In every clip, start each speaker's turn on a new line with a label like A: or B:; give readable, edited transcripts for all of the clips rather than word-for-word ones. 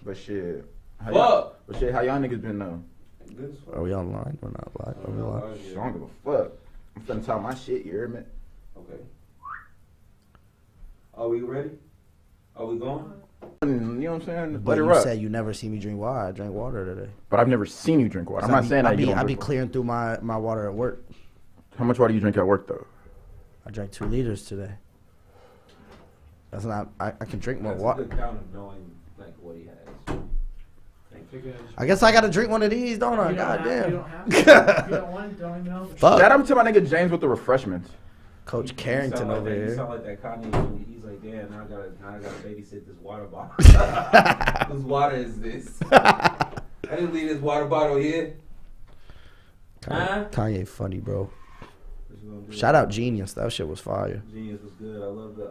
A: But shit.
B: But
A: How y'all niggas been though?
C: Are we online? We're not live. Are we live?
A: I don't give a fuck. I'm finna talk my shit, you hear me?
B: Okay. Are we ready? Are we going?
A: You know what I'm saying?
C: But
A: Let it
C: you
A: rock.
C: said you never see me drink water. I drank water today.
A: But I've never seen you drink water. I'm not saying that you don't
C: I be
A: drink
C: clearing through my water at work.
A: water. How much water do you drink at work though?
C: I drank 2 liters today. That's not. I can drink more
B: That's
C: water.
B: a good count of knowing like what he has.
C: I guess I gotta drink one of these, don't I?
D: You don't
C: God damn.
D: You don't have to. If you don't want it, don't even know.
C: Fuck.
A: Shout out to my nigga James with the refreshments.
C: Coach Carrington over
B: You
C: here.
B: sound like that Kanye. He's like, damn, now I gotta babysit this water bottle. Whose water is this? I didn't leave this water bottle here.
C: Kanye funny, bro. Shout out Genius. That shit was fire.
B: Genius was good. I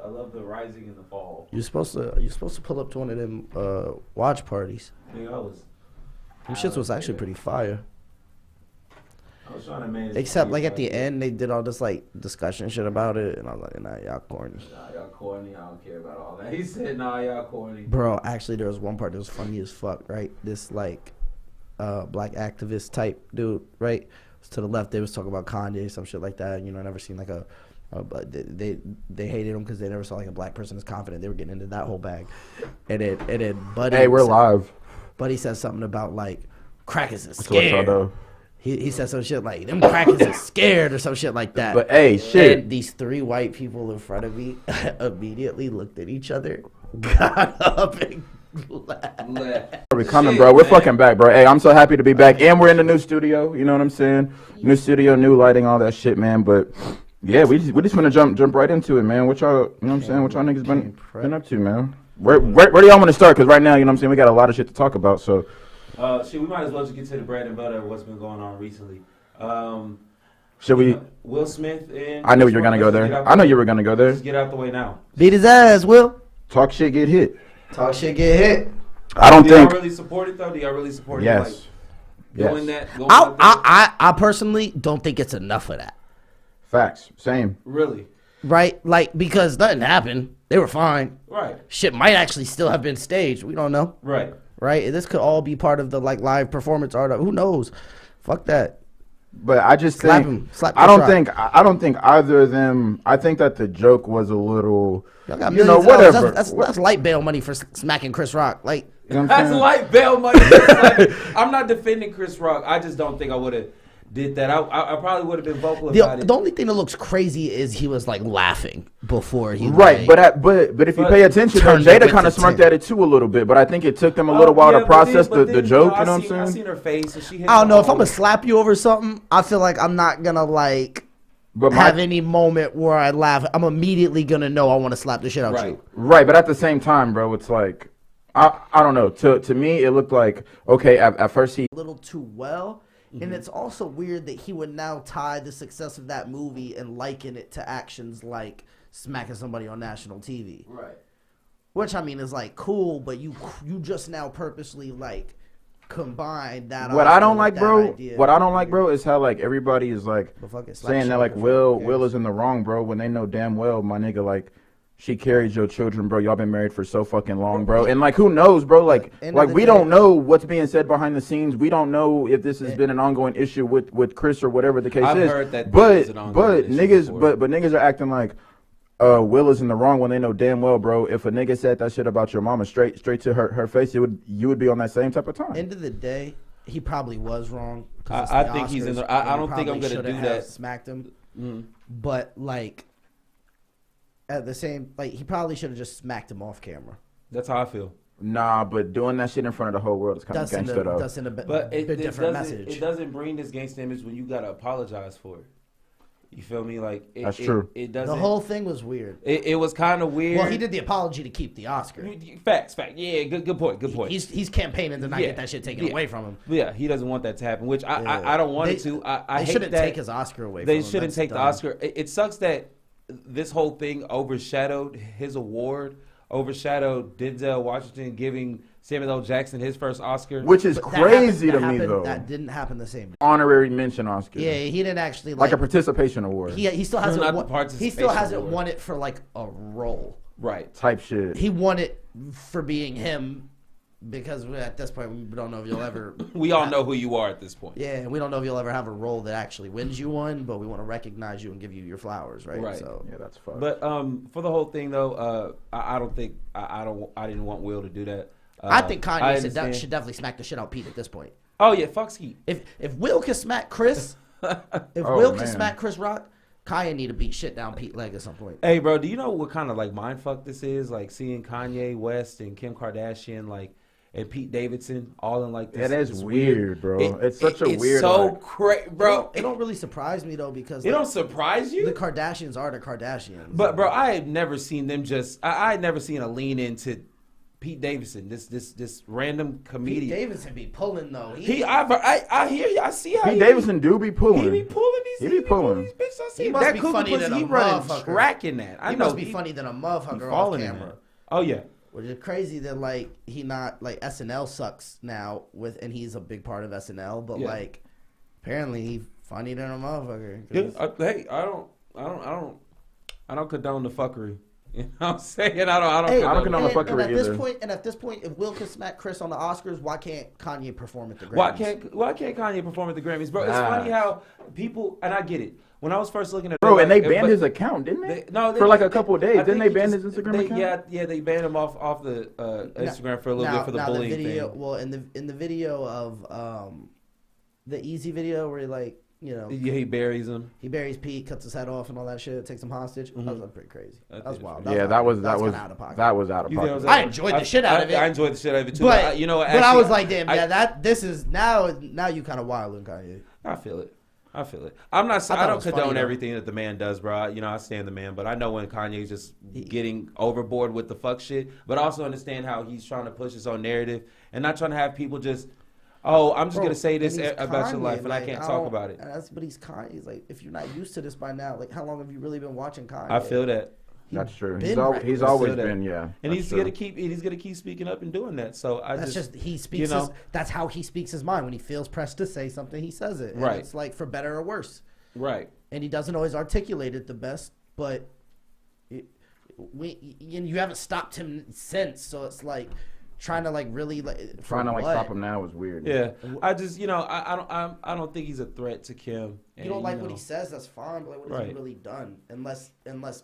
B: love the rising in the fall.
C: You're supposed to pull up to one of them watch parties.
B: Nigga, I was.
C: Them shits was actually pretty fire.
B: I was trying to manage.
C: Except like at the end, they did all this like discussion shit about it, and I was like, nah, y'all corny.
B: Nah, y'all corny. I don't care about all that. He said, nah, y'all corny.
C: Bro, actually, there was one part that was funny as fuck, right? This like black activist type dude, right? To the left, they was talking about Kanye, some shit like that. You know, I never seen like but they hated him because they never saw like a black person as confident. They were getting into that whole bag, and then Buddy.
A: Hey, we're live.
C: Buddy said something about like crackers is
A: That's what y'all
C: scared.
A: know.
C: He said some shit like them crackers is scared or some shit like that.
A: But hey, shit.
C: And these 3 white people in front of me immediately looked at each other, got up and laughed.
A: We're coming, bro. We're fucking back, bro. Hey, I'm so happy to be back, and we're in the new studio. You know what I'm saying? New studio, new lighting, all that shit, man. But yeah, we just gonna jump right into it, man. What y'all, you know what I'm saying? What y'all niggas been up to, man? Where do y'all want to start? Because right now, you know what I'm saying, we got a lot of shit to talk about. So,
B: shit, we might as well just get to the bread and butter of what's been going on recently.
A: should we?
B: Will Smith and
A: I knew you were gonna go there. I know you were gonna go there.
B: Just get out the way now.
C: Beat his ass, Will.
A: Talk shit, get hit.
C: Talk shit, get hit.
A: I don't
B: Do
A: think.
B: y'all really support it though? Do y'all really support
A: Yes.
B: it? Like, doing
A: Yes.
B: that? Going out there?
C: I personally don't think it's enough of that.
A: Facts. Same.
B: Really?
C: Right? Like, because nothing happened. They were fine.
B: Right.
C: Shit might actually still have been staged. We don't know.
B: Right.
C: Right? This could all be part of the like live performance art. Who knows? Fuck that.
A: But I just
C: Slap
A: think
C: him. Slap
A: I
C: Chris
A: don't
C: Rock.
A: think I don't think either of them. I think that the joke was a little,
C: Y'all got
A: you know,
C: millions of dollars.
A: whatever.
C: That's light bail money for smacking Chris Rock. Like,
A: You know what I'm
B: That's
A: saying?
B: like bail money. That's like, I'm not defending Chris Rock. I just don't think I would have did that. I probably would have been vocal about it.
C: the only thing that looks crazy is he was like laughing before he
A: Right,
C: like,
A: but if you
B: But
A: pay attention, though,
C: turned it
A: Jada
C: with
A: kind of
C: the
A: smirked
C: tin.
A: at it too a little bit. But I think it took them a little while to process the joke. You know what I'm
B: I
A: saying?
B: seen her face. And she hit
C: I don't know if I'm
B: the
C: gonna slap you over something. I feel like I'm not gonna like
A: But
C: have any moment where I laugh. I'm immediately gonna know I want to slap the shit out
B: Right.
C: you.
A: right, but at the same time, bro, it's like I don't know. To me, it looked like okay. At first, he
C: A little too well. And it's also weird that he would now tie the success of that movie and liken it to actions like smacking somebody on national TV.
B: Right.
C: Which I mean is like cool, but you just now purposely like combine that.
A: what
C: Oscar
A: I don't
C: with
A: like,
C: that
A: bro.
C: idea.
A: What I don't like, bro, is how like everybody is like
C: But fuck it, slap
A: saying
C: shit
A: that like
C: over
A: Will
C: fucking
A: Will
C: cares.
A: is in the wrong, bro, when they know damn well, my nigga, like she carries your children, bro. Y'all been married for so fucking long, bro. And like who knows, bro? Like
C: End of the
A: we
C: day-
A: don't know what's being said behind the scenes. We don't know if this has been an ongoing issue with Chris or whatever the case
B: I've
A: is.
B: heard that
A: but
B: this is an ongoing issue
A: niggas
B: before.
A: but niggas are acting like Will is in the wrong when they know damn well, bro. If a nigga said that shit about your mama straight to her face, you would be on that same type of time.
C: End of the day, he probably was wrong. 'cause it's
B: I
C: the
B: think he's in
C: Oscars,
B: the. I
C: and he
B: don't think I'm
C: probably
B: gonna
C: shoulda
B: do
C: have
B: that.
C: Smacked him,
B: Mhm.
C: but like at the same, like he probably should have just smacked him off camera.
B: That's how I feel.
A: Nah, but doing that shit in front of the whole world is kind of
C: That's in
A: gangster though.
C: that's in a
B: But it
C: different
B: doesn't.
C: message.
B: It doesn't bring this gangsta image when you gotta apologize for it. You feel me? Like
A: That's true.
B: It doesn't.
C: The whole thing was weird.
B: It was kind of weird.
C: Well, he did the apology to keep the Oscar.
B: Facts. Yeah. Good point.
C: He's campaigning to not get that shit taken away from him.
B: Yeah, he doesn't want that to happen, which
C: Yeah.
B: I don't want
C: They-
B: it to. I
C: They
B: hate
C: shouldn't
B: that
C: take his Oscar away.
B: they
C: from him.
B: shouldn't
C: That's
B: take the
C: dumb.
B: Oscar. It sucks that this whole thing overshadowed his award, overshadowed Denzel Washington giving Samuel L. Jackson his first Oscar.
A: Which is
C: But that
A: crazy
C: happened-
A: to
C: that
A: me
C: happened-
A: though.
C: That didn't happen the same day.
A: Honorary mention Oscar.
C: Yeah, he didn't actually
A: Like a participation award.
C: He still
B: Not
C: hasn't.
B: the
C: Won, he
B: participation
C: still hasn't
B: award.
C: won it for like a role.
B: Right.
A: Type shit.
C: He won it for being him because at this point we don't know if you'll ever.
B: We all know who you are at this point.
C: Yeah, and we don't know if you'll ever have a role that actually wins you one, but we want to recognize you and give you your flowers, right?
B: Right.
C: So
A: Yeah, that's fucked.
B: But for the whole thing though, I don't think I didn't want Will to do that.
C: I think
B: I
C: Kanye
B: understand.
C: should definitely smack the shit out of Pete at this point.
B: Oh yeah, fuck Skeet.
C: If Will can smack Chris, if
A: Oh,
C: Will can
A: man.
C: smack Chris Rock, Kanye need to beat shit down Pete Leg at some point.
B: Hey, bro, do you know what kind of like mind fuck this is? Like seeing Kanye West and Kim Kardashian, like, and Pete Davidson all in like this.
A: That is
B: this
A: weird, bro. It's such a
B: it's
A: weird.
B: so
A: like,
B: crazy, bro.
C: It don't really surprise me though because
B: It don't surprise you.
C: the Kardashians are the Kardashians.
B: But bro, I had never seen them just. I had never seen a lean into Pete Davidson, this random
C: Pete
B: comedian.
C: Davidson be pulling though.
B: I hear you. I see how
A: Pete Davidson do be pulling.
B: He be pulling these.
A: He be pulling.
B: these bitches. I see
C: He must
B: that
C: be
B: cougar
C: funny
B: pussy.
C: than a
B: He running
C: motherfucker.
B: track in that. I
C: He
B: know
C: must be funny than a motherfucker off
B: falling in
C: camera.
B: that. Oh yeah.
C: Which is crazy that like he not like SNL sucks now and he's a big part of SNL, but
B: Yeah.
C: like apparently he funny than a motherfucker.
B: Yeah, hey, I don't condone the fuckery. You know what I'm saying? I don't
A: condone the fuckery
C: and at this point, if Will can smack Chris on the Oscars, why can't Kanye perform at the Grammys?
B: Why can't Kanye perform at the Grammys, bro? It's
A: Nah.
B: funny how people, and I get it. When I was first looking at
A: Bro, and they
B: but-
A: banned his account, didn't they?
B: No,
A: for like a couple of days.
B: I
A: Didn't
B: think
A: they ban
B: he
A: his
B: just-
A: Instagram account?
B: Yeah, they banned him off the Instagram for a little bit for the bullying
C: the video,
B: thing.
C: Well, in the video of the Easy video where he like
B: Yeah, he buries him.
C: he buries Pete, cuts his head off, and all that shit, takes him hostage.
B: Mhm.
C: That was pretty crazy. That was wild.
A: Yeah, that was
C: kinda out of pocket.
A: that was out of
B: You think it
A: pocket.
B: was
C: I enjoyed the shit out of it.
B: I enjoyed the shit out of it too.
C: But
B: you know, what,
C: but I
B: actually,
C: was like, damn, yeah, this is now you kind of wilding Kanye.
B: I feel it. I'm not.
C: thought
B: I
C: it
B: don't
C: was funny,
B: condone
C: though.
B: everything that the man does, bro. You know, I stand the man, but I know when Kanye's just getting overboard with the fuck shit. But I also understand how he's trying to push his own narrative and not trying to have people just. Oh, I'm just
C: Bro,
B: gonna say this
C: and he's
B: about your
C: Kanye,
B: life, and
C: like,
B: I can't
C: I
B: talk
C: don't-
B: about it.
C: But he's Kanye. He's like, if you're not used to this by now, like, how long have you really been watching Kanye?
B: I feel that,
A: That's true.
C: been
A: He's
C: reckless.
A: always
B: I feel that.
A: been, yeah.
B: and
A: that's
B: he's gonna keep speaking up and doing that. So I
C: That's
B: just
C: he speaks.
B: you know,
C: That's how he speaks his mind. When he feels pressed to say something, he says it. And
B: Right.
C: It's like for better or worse.
B: right.
C: And he doesn't always articulate it the best, but you haven't stopped him since. So it's like trying to like really like
A: Trying to like
C: what?
A: stop him now is weird.
B: Yeah, I just I don't think he's a threat to Kim.
C: You don't like what
B: know.
C: he says, that's fine. But like, what has he
B: Right.
C: really done? Unless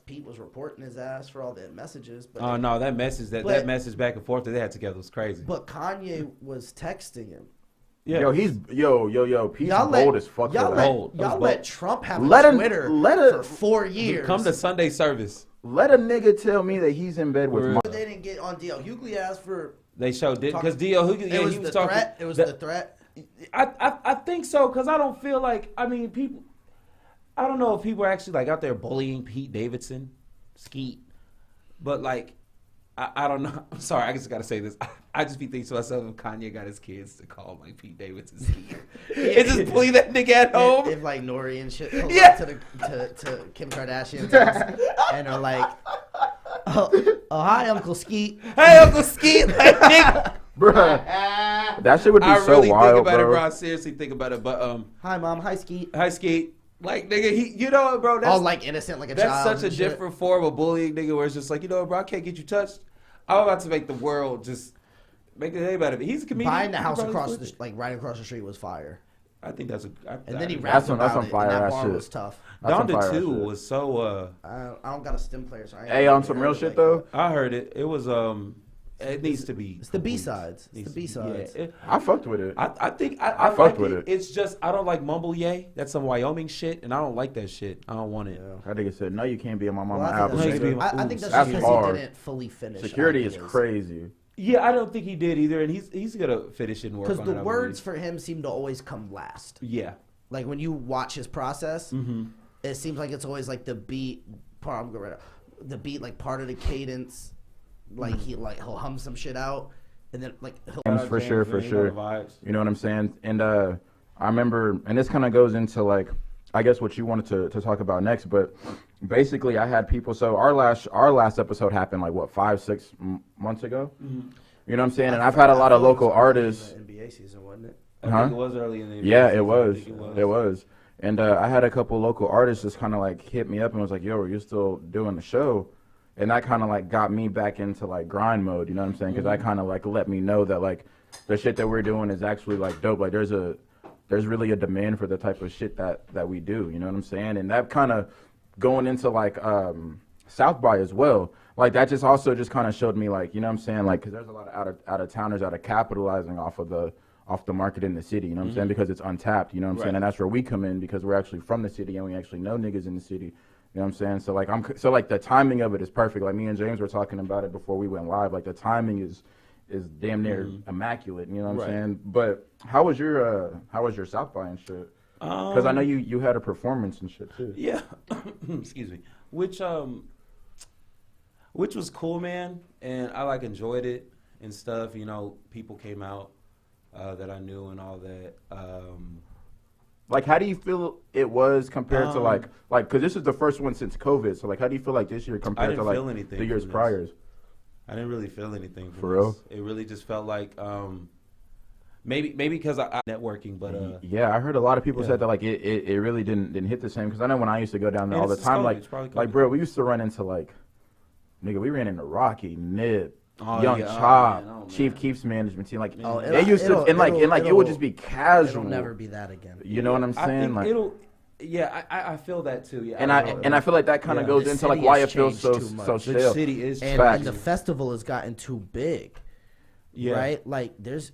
C: Pete was reporting his ass for all the messages. But
B: Oh no, that message
C: But-
B: that message back and forth that they had together was crazy.
C: But Kanye was texting him.
B: Yeah.
A: Yo, he's Pete's
C: Y'all
A: bold
C: let,
A: as fuck.
C: y'all
A: for
C: let,
A: that.
B: Bold. That was
C: y'all
B: bold.
C: let Trump have
A: Let
C: a
A: him-
C: Twitter
A: let a-
C: for 4 years.
B: Come to Sunday service.
A: Let a nigga tell me that he's in bed with
B: Word.
A: my.
C: But they didn't get on DL Hughley asked for.
B: They showed it
C: Talk-
B: because Dio who
C: It was
B: he
C: the
B: was talking.
C: threat. It was the threat.
B: I think so because I don't feel like people. I don't know if people are actually like out there bullying Pete Davidson, Skeet, but like I don't know. I'm sorry, I just gotta say this. I just be thinking to myself if Kanye got his kids to call like Pete Davidson Skeet, and just bully that nigga at home.
C: If like Nori and shit pull
B: Yeah.
C: up to Kim Kardashian's house and are like, oh hi Uncle Skeet.
B: Hey Uncle Skeet, like nigga.
A: Bruh, that shit would be
B: I
A: so
B: really
A: wild,
B: think about
A: bro.
B: it, bro. I seriously think about it, but
C: Hi Mom, hi Skeet.
B: hi Skeet, like nigga, you know what, bro? That's
C: All like innocent like a
B: That's
C: child.
B: such a
C: and shit.
B: different form of bullying, nigga, where it's just like, you know what, bro, I can't get you touched. I'm about to make the world just make it anybody. He's a comedian.
C: Buying the
B: He
C: house
B: probably
C: across
B: flip
C: the
B: it.
C: like right across the street was fire.
B: I think that's a.
C: And then he
A: That's
C: rapped
A: some- that's
C: about
A: some
C: it.
A: fire
C: And that
A: ass
C: bar
A: shit.
C: was tough.
A: That's some
B: Donda
A: fire
B: 2
A: shit.
B: was so.
C: I don't got a stem player, so I ain't
A: Hey, on some real
C: like
A: shit
C: that.
A: though,
B: I heard it. It was It needs to be.
C: It's the
B: complete.
C: B-sides. It's
B: Needs
C: the
B: to be-
C: B-sides.
B: yeah, it-
A: I fucked with it.
B: I think I
A: I fucked
B: like
A: with
B: it.
A: it.
B: It's just I don't like mumble yay. That's some Wyoming shit, and I don't like that shit. I don't want it.
C: Yeah.
A: That nigga said, "No, you can't be on my mama
C: Well, I
A: album."
C: think
B: Nigga.
A: nigga."
C: that's, I think that's
A: That's
C: just
A: hard.
C: because he didn't fully finish.
A: Security is
C: Ideas.
A: crazy.
B: Yeah, I don't think he did either, and he's gonna finish it and work on it.
C: Because the
B: I
C: words
B: believe.
C: for him seem to always come last.
B: Yeah.
C: Like when you watch his process,
B: Mm-hmm.
C: it seems like it's always like the beat part. I'm going right now. The beat like part of the cadence, like he'll hum some shit out, and then like he'll.
A: For sure, for sure. You know what I'm saying? And I remember, and this kind of goes into like, I guess what you wanted to talk about next, but basically I had people. So our last episode happened like what 5-6 months ago.
B: Mm-hmm.
A: You know what I'm saying? And I've had a lot of local artists.
C: NBA season, wasn't it?
B: I
A: Huh?
B: think it was early in the
A: Yeah,
B: season.
A: it
B: I
A: was.
B: think
A: It was. And I had a couple local artists just kind of like hit me up and was like, "Yo, are you still doing the show?" and that kind of like got me back into like grind mode. You know what I'm saying? Because that kind of like let me know that like the shit that we're doing is actually like dope. Like there's really a demand for the type of shit that we do. You know what I'm saying? And that kind of going into like South by as well. Like that just also just kind of showed me like, you know what I'm saying? Like, cause there's a lot of out of towners that are capitalizing off the market in the city, you know what I'm saying? Because it's untapped, you know what I'm saying? And that's where we come in because we're actually from the city and we actually know niggas in the city, you know what I'm saying? So like the timing of it is perfect. Like me and James were talking about it before we went live. Like the timing is damn near immaculate, you know what I'm saying? But how was your South by and shit? Cause I know you had a performance and shit too.
B: Yeah. Excuse me. Which was cool, man, and I like enjoyed it and stuff. You know, people came out that I knew and all that.
A: Like, how do you feel it was compared to like, because this is the first one since COVID. So like, how do you feel like this year compared to like the years prior?
B: I didn't really feel anything
A: for real.
B: It really just felt like maybe because I networking, but
A: yeah, I heard a lot of people said that like it really didn't hit the same. Because I know when I used to go down there all the time, like bro, we used to run into like. Nigga, we ran into Rocky, Nip, Young Chop, Chief Keef's management team. Like they used to, and it would just be casual.
C: It'll never be that again.
A: You know what I'm saying?
B: I feel that too. Yeah,
A: and I feel like that kind of goes into like why it feels so still.
B: The city is
C: and the festival has gotten too big.
B: Yeah.
C: Right? Like it's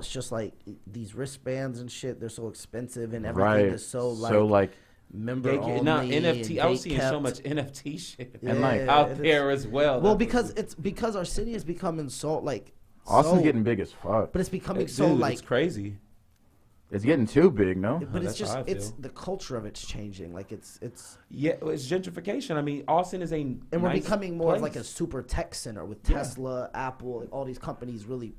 C: just like these wristbands and shit, they're so expensive and everything is so like member only.
B: NFT. I was seeing so much NFT shit and out there as well.
C: Well, because our city is becoming so like
A: Austin's getting big as fuck.
C: But it's becoming like
B: it's crazy.
A: It's getting too big, no?
C: But it's the culture of it's changing. Like it's
B: it's gentrification. I mean, Austin is and
C: we're becoming more of like a super tech center with Tesla, Apple, all these companies really.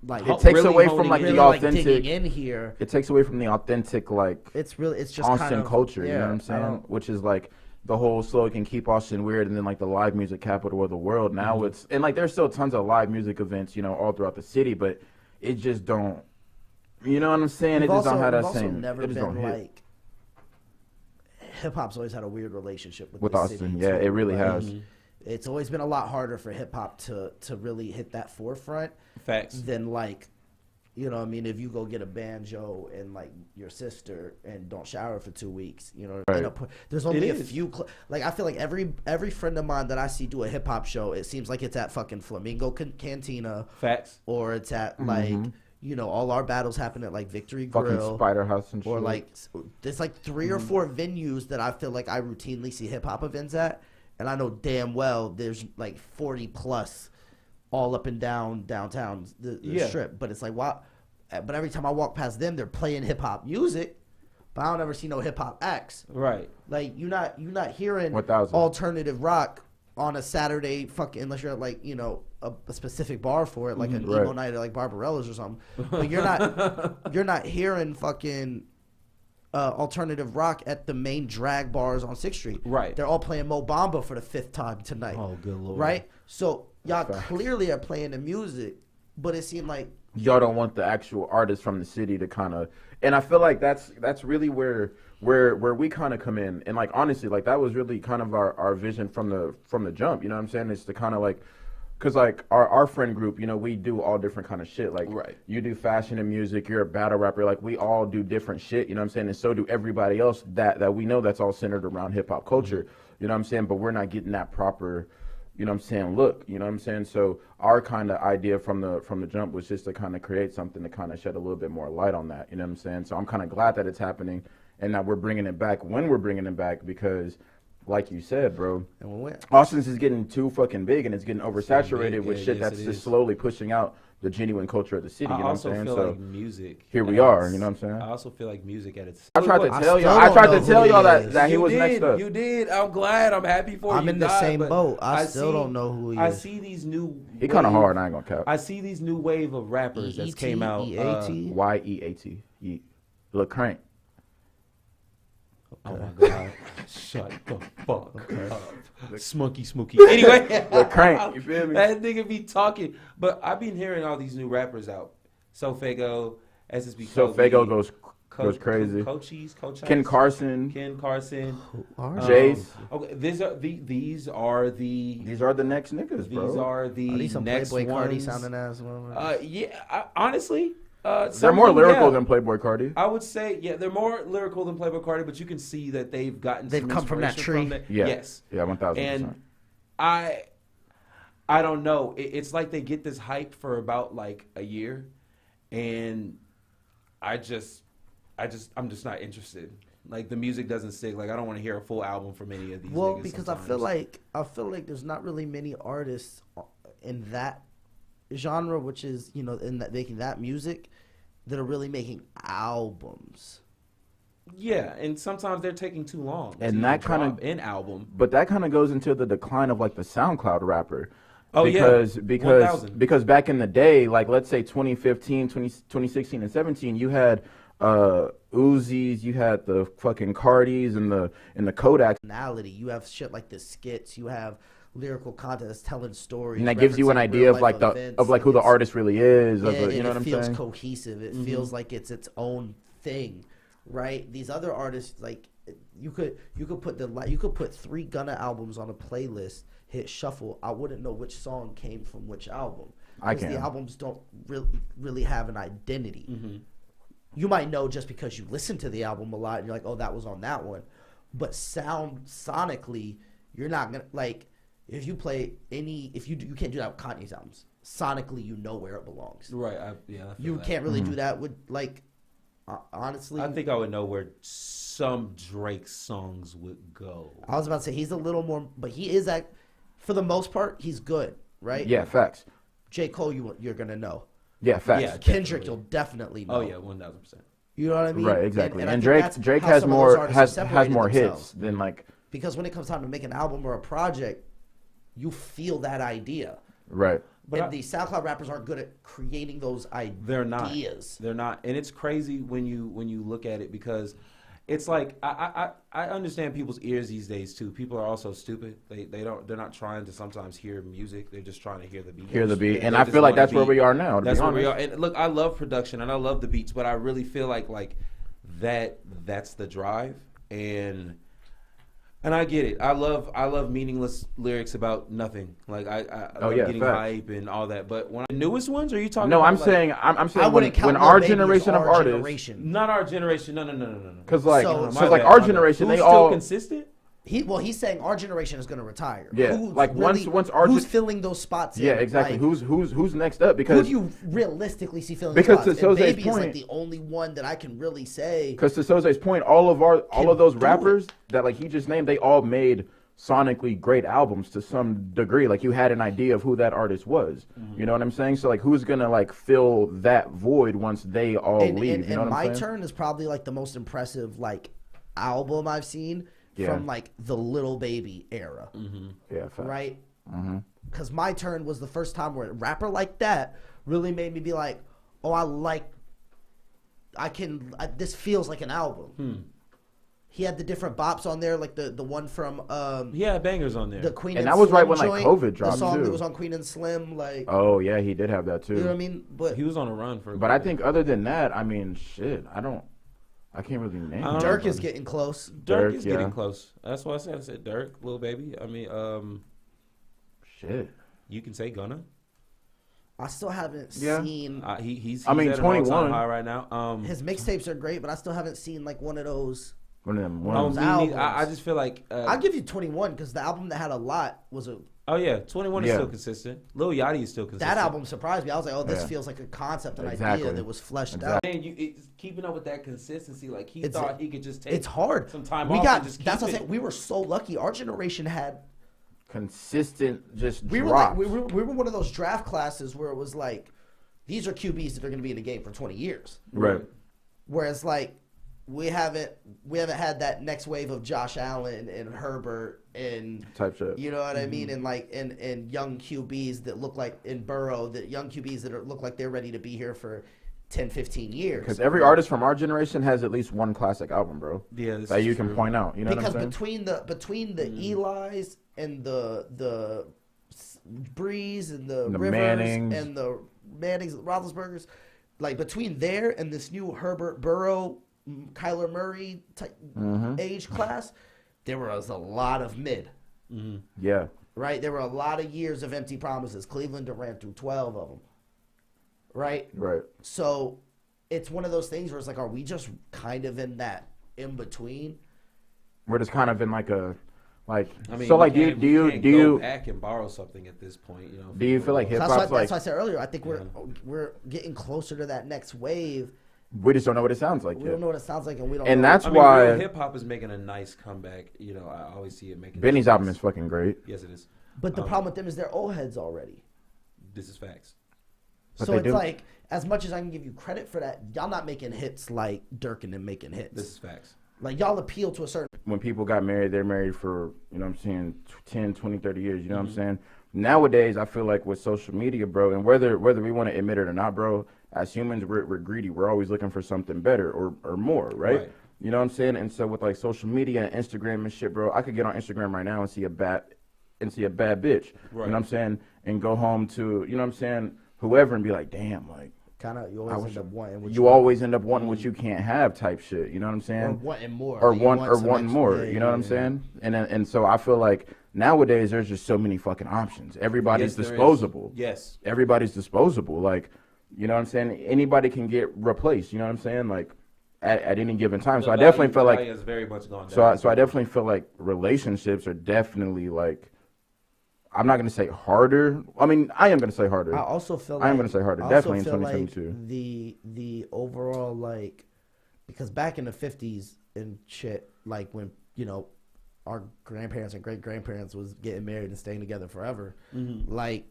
C: Like
A: it takes away from like the authentic
C: digging in here.
A: It takes away from the authentic like
C: it's just
A: Austin
C: kind of,
A: culture. You know what I'm saying? Which is like the whole slow can keep Austin weird, and then like the live music capital of the world. Now it's and like there's still tons of live music events, you know, all throughout the city, but it just don't. You know what I'm saying? It just don't have that same.
C: Never been like hip hop's always had a weird relationship with
A: Austin.
C: City
A: Yeah,
C: too,
A: it really has.
C: It's always been a lot harder for hip hop to really hit that forefront.
B: Facts.
C: Than like, you know what I mean, if you go get a banjo and like your sister and don't shower for 2 weeks, you know, there's only a few. Like I feel like every friend of mine that I see do a hip hop show, it seems like it's at fucking Flamingo Cantina.
B: Facts.
C: Or it's at like. You know, all our battles happen at like Victory Grill,
A: fucking Spider House and shit.
C: Or like there's like 3 or 4 venues that I feel like I routinely see hip hop events at. And I know damn well there's like 40 plus all up and down downtown the strip. But it's like, wow. But every time I walk past them, they're playing hip hop music. But I don't ever see no hip hop acts.
B: Right.
C: Like you're not hearing
A: 1,000
C: alternative rock on a Saturday fucking unless you're at like, you know, a specific bar for it, like an emo night at like Barbarella's or something. But you're not hearing fucking alternative rock at the main drag bars on 6th Street.
B: Right.
C: They're all playing Mo Bamba for the 5th time tonight.
B: Oh, good Lord.
C: Right? So y'all clearly are playing the music, but it seemed like
A: y'all don't want the actual artists from the city to kind of, and I feel like that's really where we kind of come in. And like honestly, like that was really kind of our vision from the jump. You know what I'm saying? It's to kind of like. Because, like, our friend group, you know, we do all different kind of shit. Like, you do fashion and music, you're a battle rapper. Like, we all do different shit, you know what I'm saying? And so do everybody else that we know that's all centered around hip-hop culture, you know what I'm saying? But we're not getting that proper, you know what I'm saying, look, you know what I'm saying? So our kind of idea from the jump was just to kind of create something to kind of shed a little bit more light on that, you know what I'm saying? So I'm kind of glad that it's happening and that we're bringing it back when we're bringing it back because... Like you said, bro, Austin's is getting too fucking big and it's getting oversaturated with shit that's just slowly pushing out the genuine culture of the city. You know what I'm saying?
B: I also feel like music.
A: Here we are. You know what I'm saying?
B: I also feel like music at its.
A: I tried to tell y'all that he was next up.
B: You did. I'm glad. I'm happy for you.
C: I'm in the same boat. I still don't know who he is.
B: I see these new.
A: He kind of hard. I ain't gonna cap.
B: I see these new wave of rappers that came out.
A: YEAT. Lil Crank.
B: Oh my God! Shut the fuck up, Smokey. Anyway,
A: Lil Crank, you feel me?
B: That nigga be talking, but I've been hearing all these new rappers out. So Fago, SSB.
A: So Fago goes goes crazy.
B: Cochise,
A: Ken Carson,
B: Ken Carson,
A: Jace.
B: Okay, these are the
A: These are the next niggas,
B: these
A: bro.
B: are the
C: Are these some
B: next
C: Playboy Cardi
B: ones.
C: sounding ass motherfuckers?
B: Yeah, honestly,
A: They're
B: some
A: more
B: of them,
A: lyrical
B: yeah.
A: than Playboy Cardi.
B: I would say, yeah, they're more lyrical than Playboy Cardi, but you can see that they've gotten
C: They've
B: some
C: come from that
B: inspiration
C: tree.
B: that.
A: Yeah.
B: Yes.
A: Yeah, 1,000%.
B: And I don't know. It's like they get this hype for about like a year, and I'm just not interested. Like the music doesn't stick. Like I don't want to hear a full album from any of these.
C: Well,
B: niggas
C: because
B: sometimes.
C: I feel like there's not really many artists in that genre, which is in that making that music, that are really making albums.
B: Yeah, and sometimes they're taking too long.
A: And
B: to
A: that kind
B: drop
A: of
B: an album.
A: But that kind of goes into the decline of like the SoundCloud rapper.
B: Oh, yeah.
A: Because
B: 1,000.
A: because back in the day, like let's say 2015, 2016 and 17, you had Uzis, you had the fucking Cardis and the Kodaks.
C: Personality. You have shit like the skits. You have lyrical content that's telling stories.
A: And that gives you an
C: referencing
A: idea of
C: real-life
A: like
C: events.
A: who the
C: It's-
A: artist really is.
C: Yeah,
A: You know what I'm
C: it feels
A: saying?
C: cohesive. It feels like it's its own thing, right? These other artists, like you could put 3 Gunna albums on a playlist, hit shuffle. I wouldn't know which song came from which album.
A: I
C: Because the
A: can.
C: albums don't really have an identity. You might know just because you listen to the album a lot and you're like, oh, that was on that one. But sonically, you're not gonna like if you play you can't do that with Kanye's albums. Sonically, you know where it belongs.
B: Right. I feel
C: You
B: that.
C: can't really do that with like honestly.
B: I think I would know where some Drake songs would go.
C: I was about to say he's a little more, but he is for the most part he's good, right?
A: Yeah, facts.
C: J. Cole, you're gonna know.
A: Yeah, facts.
B: Yeah.
C: Kendrick,
B: Definitely.
C: you'll definitely know.
B: Oh yeah, 1,000%.
C: You know what I mean?
A: Right, exactly.
C: I
A: And
C: think that's
A: Drake
C: how
A: has
C: some of those
A: more
C: artists
A: has
C: have
A: has
C: separated
A: more
C: themselves.
A: hits than like
C: Because when it comes time to make an album or a project, you feel that idea.
A: right.
B: But
C: And the SoundCloud rappers aren't good at creating those ideas.
B: They're not, and it's crazy when you look at it because it's like I understand people's ears these days too. People are also stupid. They're not trying to sometimes hear music. They're just trying to hear the beat.
A: Hear the beat.
B: They
A: And I
B: just
A: feel like
B: want a
A: that's where
B: beat.
A: we are now, to
B: That's
A: be
B: where we are.
A: honest.
B: And look, I love production and I love the beats, but I really feel like that's the drive and I get it. I love meaningless lyrics about nothing. Like I love
A: yeah,
B: getting
A: facts.
B: hype and all that. But when the newest ones, are you talking?
A: No,
B: about
A: I'm
B: like,
A: saying I'm
C: I
A: saying
C: wouldn't count
A: when
C: Lil
A: our
C: Baby as
A: generation of
C: our
A: artists,
C: generation.
B: Not our generation. No.
A: because like
C: So-
A: because
B: My
A: like
B: bad,
A: our
B: my bad.
A: generation,
B: Who's
A: they
B: still
A: all
B: consistent.
C: He's saying our generation is going to retire.
A: Yeah,
C: Who's
A: like, once our
C: who's
A: gen-
C: filling those spots?
A: yeah,
C: in?
A: exactly.
C: Like,
A: Who's next up?
C: who
A: Because
C: do you realistically see filling
A: Because
C: those spots?
A: to
C: And
A: Jose's
C: Baby is like
A: point-
C: the only one that I can really say.
A: to Soze's point, all of those
C: do
A: rappers that like he just named, they all made sonically great albums to some degree. Like you had an idea of who that artist was. You know what I'm saying? So like who's gonna like fill that void once they all leave? You know what
C: My
A: I'm saying?
C: Turn is probably like the most impressive like album I've seen
A: Yeah.
C: from like the Little Baby era,
A: Yeah, facts.
C: right? Because My Turn was the first time where a rapper like that really made me be like, oh, this feels like an album. He had the different bops on there, like the one from
B: Yeah, bangers on there.
C: the Queen
A: And
C: and
A: that was right
C: Slim
A: when, like,
C: joint,
A: COVID dropped,
C: the song
A: too.
C: that was on Queen and Slim, like
A: Oh yeah, he did have that too.
C: you know what I mean? But
B: He was on a run for.
A: But I think other than that, I mean, shit, I can't really name.
B: I don't
C: Dirk
B: know.
C: is getting close.
B: Dirk
A: Dirk,
B: is
A: yeah.
B: getting close. That's why I said Dirk, Lil Baby. I mean,
A: Shit.
B: you can say Gunna.
C: I still haven't
A: Yeah.
C: seen
B: He's
A: I mean,
B: at an all-time
A: 21.
B: high right now.
C: his mixtapes are great, but I still haven't seen like one of those.
A: One of them.
B: I
A: Ones.
C: albums.
B: just feel like.
C: I'll give you 21 because the album that had a lot was
B: Oh yeah, 21 is
A: Yeah.
B: still consistent. Lil Yachty is still consistent.
C: that album surprised me. I was like, oh, this
A: Yeah.
C: feels like a concept, an
A: Exactly.
C: idea that was fleshed
A: Exactly.
C: out.
B: Man, it's keeping up with that consistency. Like he
C: It's-
B: thought he could just take.
C: It's hard.
B: Some time
C: we
B: off
C: got
B: and just
C: that's
B: keep
C: what I'm
B: it.
C: saying. We were so lucky. Our generation had
A: Consistent, just
C: we were
A: drops.
C: like we were one of those draft classes where it was like these are QBs that are going to be in the game for 20 years.
A: Right.
C: Whereas like we haven't had that next wave of Josh Allen and Herbert and
A: Type shit.
C: you know what I mean, and like and young QBs that look like in Burrow, that young QBs that look like they're ready to be here for 10, 15 years.
A: Because every artist from our generation has at least one classic album, bro.
B: Yeah, this
A: That
B: is
A: you can
B: true.
A: point out. You know
C: Because
A: what I'm saying?
C: between the Eli's and the Breeze and the
A: The
C: Rivers
A: Mannings.
C: and the Mannings, Roethlisbergers, like between there and this new Herbert Burrow Kyler Murray type age class, there was a lot of mid.
A: Yeah.
C: Right? There were a lot of years of empty promises. Cleveland ran through 12 of them. Right?
A: Right.
C: So it's one of those things where it's like, are we just kind of in that in between?
A: We're just kind of in like a, like,
B: I mean,
A: so like,
B: you
A: do you
B: go back and borrow something at this point? You know,
A: do you feel like hip
C: That's
A: hop's
C: why
A: like,
C: I said earlier. I think we're getting closer to that next wave.
A: we just don't know what it sounds like
C: We
A: yet.
C: don't know what it sounds like, and we don't.
A: And
C: know.
A: that's
B: I mean,
A: why
B: real hip hop is making a nice comeback. You know, I always see it making.
A: Benny's
B: nice-
A: album is fucking great.
B: Yes, it is.
C: But the problem with them is they're old heads already.
B: This is facts.
A: But
C: So
A: they
C: it's
A: do.
C: like, as much as I can give you credit for that, y'all not making hits like Dirk and them making hits.
B: This is facts.
C: Like, y'all appeal to a certain.
A: When people got married, they're married for, you know what I'm saying, 10, 20, 30 years, you know what I'm saying? Nowadays, I feel like with social media, bro, and whether we want to admit it or not, bro, as humans, we're greedy. We're always looking for something better or more, right? You know what I'm saying? And so with like social media and Instagram and shit, bro, I could get on Instagram right now and see a bad bitch,
B: Right.
A: you know what I'm saying? And go home to, you know what I'm saying, whoever and be like, damn, like,
C: Kind of, you always end up wanting what
A: you always end up wanting what you can't have type shit, you know what I'm saying?
C: or wanting more.
A: Or
C: Like, you
A: wanting
C: some extra-
A: more.
C: yeah,
A: You know what I'm saying? And so I feel like nowadays there's just so many fucking options. Everybody's
B: Yes, there is.
A: disposable.
B: Yes.
A: Everybody's disposable. Like, you know what I'm saying? Anybody can get replaced. You know what I'm saying? Like at any given time. So I definitely feel like.
B: has very much gone down.
A: So I definitely feel like relationships are definitely like. I'm not gonna say harder. I mean, I am gonna say harder.
C: I also feel like
A: I am gonna say harder.
C: I
A: Definitely
C: also
A: in
C: feel like
A: 2022.
C: the overall, like, because back in the 50s and shit, like when, you know, our grandparents and great grandparents was getting married and staying together forever, like,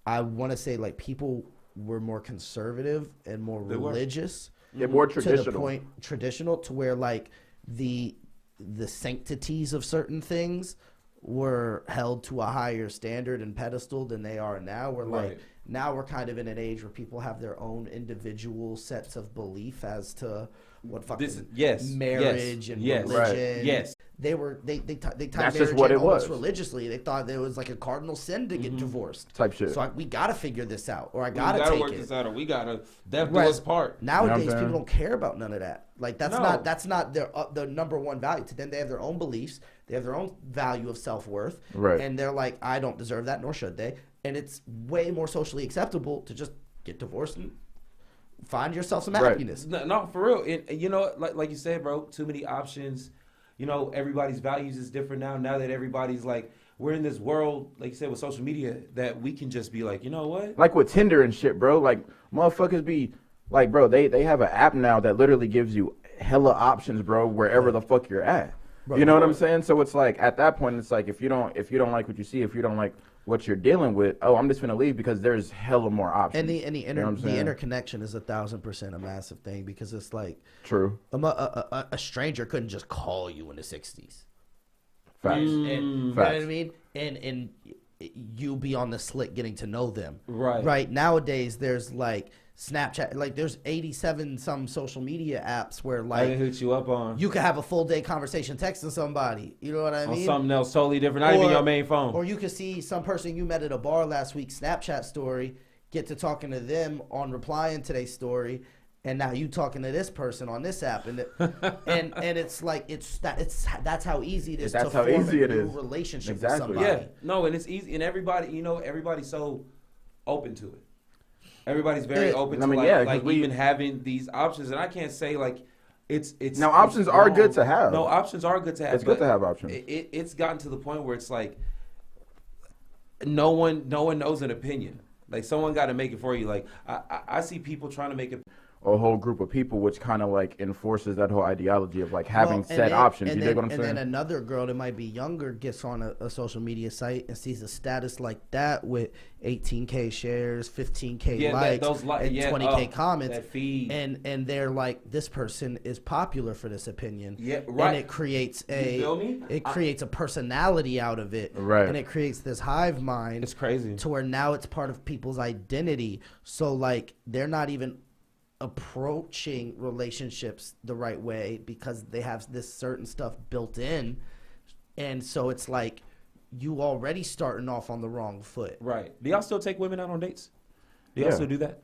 C: I want to say, like, people were more conservative and more religious.
A: Yeah, more
C: To the
A: traditional.
C: point, traditional, to where, like, the sanctities of certain things were held to a higher standard and pedestal than they are now. We're like,
B: Right.
C: now we're kind of in an age where people have their own individual sets of belief as to what fucking marriage and religion.
B: Right. Yes.
C: They tied
A: That's
C: marriage
A: just what
C: in
A: it
C: almost
A: was.
C: religiously. They thought it was like a cardinal sin to get divorced.
A: Type shit.
C: So we got to figure this out, or I
B: We
C: got to
B: gotta
C: take
B: work
C: it.
B: this out, or we gotta death do
C: Right.
B: us part.
C: Nowadays,
A: saying?
C: people don't care about none of that. Like that's
B: No.
C: not their number one value. To them, they have their own beliefs. They have their own value of self-worth.
A: Right.
C: And they're like, I don't deserve that, nor should they. And it's way more socially acceptable to just get divorced and find yourself some
A: Right.
C: happiness.
B: No, for real. And you know, like you said, bro, too many options. You know, everybody's values is different now. Now that everybody's like, we're in this world, like you said, with social media, that we can just be like, you know what?
A: Like with Tinder and shit, bro. Like motherfuckers be like, bro, they have an app now that literally gives you hella options, bro, wherever the fuck you're at. You know what I'm saying? So it's like at that point, it's like if you don't like what you see, if you don't like what you're dealing with, oh, I'm just gonna leave because there's hella more options.
C: And the
A: You know what I'm saying?
C: interconnection is 1,000% a massive thing, because it's like
A: True.
C: a stranger couldn't just call you in the 60s.
A: Facts.
C: And you know
A: Facts.
C: what I mean? And you be on the slick getting to know them.
B: Right.
C: Right. Nowadays, there's like Snapchat, like there's 87 some social media apps where
B: I
C: like
B: didn't hit you up on
C: you can have a full day conversation texting somebody. You know what I
B: on
C: mean?
B: something else totally different, not even
C: Or-
B: your main phone.
C: Or you could see some person you met at a bar last week, Snapchat story, get to talking to them on replying to their story, and now you talking to this person on this app, and and it's like that's how easy it is
A: That's
C: to
A: how
C: form
A: easy
C: a
A: it
C: new
A: is.
C: relationship
A: Exactly.
C: with somebody.
B: Yeah, no, and it's easy, and everybody, you know, everybody's so open to it. Everybody's very
C: Yeah.
B: open
A: I
B: to
A: mean,
B: like,
A: yeah, 'cause
B: like
A: we-
B: even having these options, and I can't say like it's
A: Now, options are
B: wrong.
A: good to have.
B: No, options are good to have.
A: It's good
B: but
A: to have options.
B: It's gotten to the point where it's like no one knows an opinion. Like someone got to make it for you. Like I see people trying to make it.
A: A whole group of people, which kind of like enforces that whole ideology of like having
C: Well, and
A: set
C: then-
A: options.
C: and
A: You
C: then,
A: dig what I'm
C: and
A: saying?
C: then another girl that might be younger gets on a social media site and sees a status like that with 18K shares, 15K
B: Yeah,
C: likes,
B: those
C: and 20K comments,
B: that feed.
C: and they're like, this person is popular for this opinion.
B: Yeah, right.
C: And it creates
B: feel me?
C: it creates a personality out of it,
A: Right.
C: And it creates this hive mind.
B: It's crazy.
C: To where now it's part of people's identity. So like they're not even approaching relationships the right way because they have this certain stuff built in, and so it's like you already starting off on the wrong foot.
B: Right. Do y'all still take women out on dates? Do y'all
A: Yeah.
B: still do that?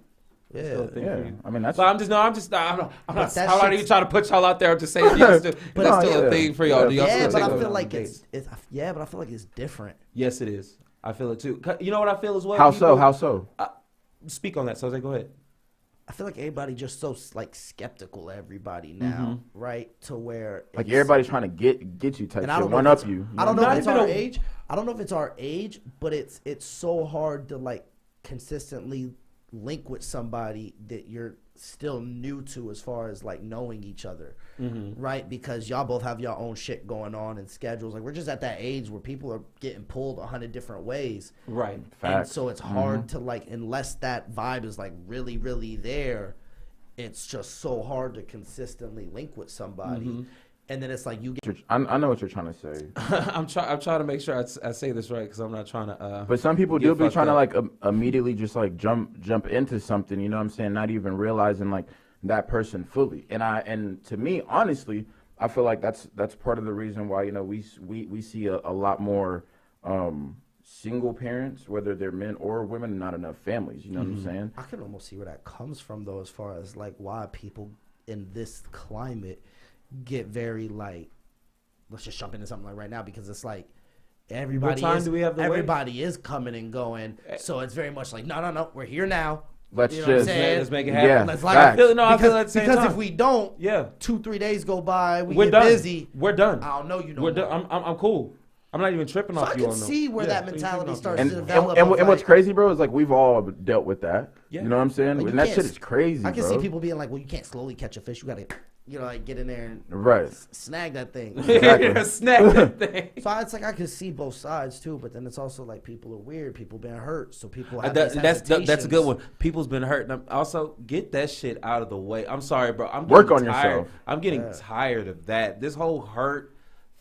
B: That's still a thing for you.
A: I mean, that's.
B: So I'm not
C: that
B: even
C: shit's-
B: trying to put y'all out there. I'm just saying, that's still
A: yeah.
B: a thing for y'all. Do y'all
C: Yeah,
B: still
C: but
B: take
C: I
B: those
C: feel
B: on
C: like
B: dates?
C: but I feel like it's different.
B: Yes, it is. I feel it too. You know what I feel as well?
A: How
B: people-
A: so? How so?
B: Speak on that, Jose. Go ahead.
C: I feel like everybody just so like skeptical of everybody now, right? To where
A: Like
C: it's-
A: everybody's trying to get you type
C: and I
A: shit,
C: don't know
A: one
C: if
A: up
C: it's-
A: you.
C: I don't know
B: Not
C: if it's
B: even
C: our
B: a-
C: age. I don't know if it's our age, but it's so hard to like consistently link with somebody that you're still new to as far as like knowing each other, right? Because y'all both have your own shit going on and schedules. Like we're just at that age where people are getting pulled 100 different ways,
B: Right.
C: and
A: Facts.
C: so it's hard to like unless that vibe is like really really there. It's just so hard to consistently link with somebody, and then it's like you get.
A: I know what you're trying to say,
B: I'm trying to make sure I say this right because I'm not trying to.
A: but some people
B: get
A: do be
B: fucked
A: trying to
B: up.
A: like immediately just like jump into something. You know what I'm saying? Not even realizing like that person fully. And to me, honestly, I feel like that's part of the reason why we see a lot more single parents, whether they're men or women, not enough families. You know what I'm saying?
C: I can almost see where that comes from, though, as far as like why people in this climate get very like, let's just jump into something like right now because it's like everybody
B: time
C: is
B: do we have to wait?
C: everybody is coming and going, so it's very much like no, we're here now.
A: Let's
C: You know what I'm
A: just
C: saying?
B: Let's make it happen.
A: Yeah,
C: Let's like
A: facts.
B: I feel at the same
C: because
B: time.
C: if we don't,
B: Yeah.
C: 2-3 days go by, we
B: We're
C: get
B: done.
C: busy.
B: We're done.
C: I don't know you. No
B: We're
C: more.
B: done. I'm cool. I'm not even tripping
C: So
B: off
C: I
B: you
C: can
B: on them.
C: see where
B: Yeah,
C: that
B: so you're
C: mentality
B: tripping off
C: starts
B: you.
C: to
A: And
C: develop.
A: and
C: of,
A: what's
C: like-
A: crazy, bro, is like we've all dealt with that.
B: Yeah.
A: You know what I'm saying?
C: Like, you
A: And that
C: can't
A: shit is crazy,
C: I can
A: bro.
C: see people being like, well, you can't slowly catch a fish. You gotta, like get in there and
A: Right.
C: snag that thing.
A: Exactly.
B: Snap that thing.
C: So it's like I can see both sides too, but then it's also like people are weird, people been hurt, so people have
B: That's
C: these
B: a good
C: hesitations.
B: one. People's been hurt. And also, get that shit out of the way. I'm sorry, bro. I'm
A: Work
B: getting
A: on
B: tired.
A: yourself.
B: I'm getting tired of that. This whole hurt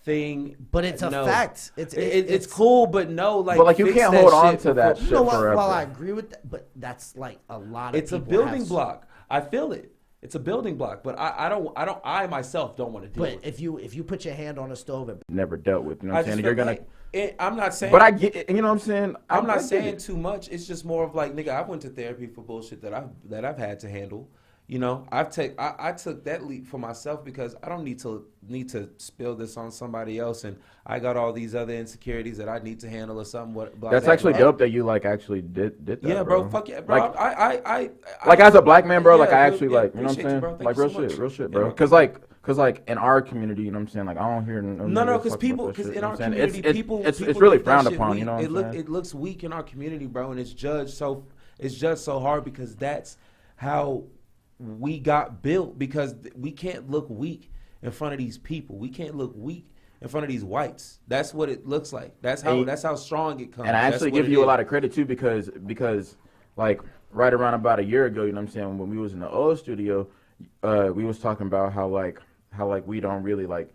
B: thing.
C: But it's a
B: no.
C: fact.
B: It's cool, but no, like.
A: But like you
B: fix
A: can't
B: that
A: hold on
B: shit
A: to that
B: before-
A: shit
C: You know what?
A: forever.
C: While I agree with that, but that's like a lot of
B: It's a
C: people
B: building
C: have-
B: block. I feel it. It's a building block, but I myself don't want to deal
C: But
B: with it.
C: if you put your hand on a stove and
A: Never dealt with. You know what I'm
B: just
A: saying?
B: feel
A: You're gonna.
B: like I'm not saying.
A: But I get it. You know what I'm saying?
B: I'm
A: I
B: not
A: get
B: saying
A: it.
B: too much. It's just more of like, nigga, I went to therapy for bullshit that I've had to handle. You know, I took that leap for myself because I don't need to spill this on somebody else, and I got all these other insecurities that I need to handle or something.
A: That's actually dope that you like actually did that.
B: Yeah, bro. Fuck yeah, bro.
A: Like,
B: I
A: like as a black man, bro.
B: yeah,
A: like I
B: dude,
A: actually
B: yeah,
A: like, you know what I'm
B: appreciate you,
A: saying?
B: bro. Thank
A: Like
B: you
A: real
B: so much.
A: shit, real shit,
B: Yeah,
A: bro.
B: bro.
A: Cause like in our community, you know what I'm saying? Like I don't hear
B: No,
A: niggas
B: because
A: fuck
B: people,
A: about that
B: because
A: shit,
B: in
A: you know
B: our
A: what I'm saying?
B: community,
A: It's
B: people,
A: it's
B: people
A: really
B: think that
A: frowned
B: shit
A: upon.
B: weak.
A: You know what I'm saying?
B: It looks weak in our community, bro, and it's judged so hard because that's how we got built. Because we can't look weak in front of these people. We can't look weak in front of these whites. That's what it looks like. That's how strong it comes.
A: And I
B: That's
A: actually
B: what
A: give
B: it
A: you a
B: is.
A: lot of credit too because like right around about a year ago, you know what I'm saying, when we was in the old studio, we was talking about how we don't really like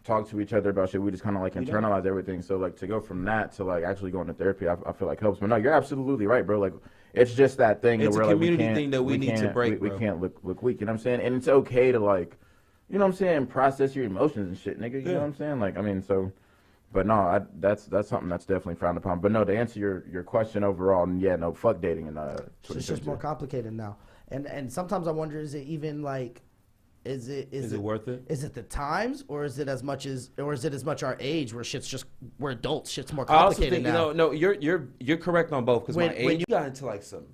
A: talk to each other about shit. We just kind of like internalize everything. So like to go from that to like actually going to therapy, I feel like helps. But no, you're absolutely right, bro. Like it's just that thing.
B: It's
A: that
B: a
A: where,
B: community
A: like,
B: thing that we need to
A: can't-
B: break,
A: We
B: bro.
A: can't look weak. You know what I'm saying? And it's okay to like, you know what I'm saying, process your emotions and shit, nigga. You know what I'm saying? Like I mean, so. But no, that's something that's definitely frowned upon. But no, to answer your question overall, yeah, no, fuck dating and
C: it's just more complicated now. And sometimes I wonder, is it even like, is it
B: worth it?
C: Is it the times, or is it as much our age where we're adults, shit's more
B: I also
C: complicated
B: think
C: now.
B: no, you're correct on both because my
C: When
B: age got into like some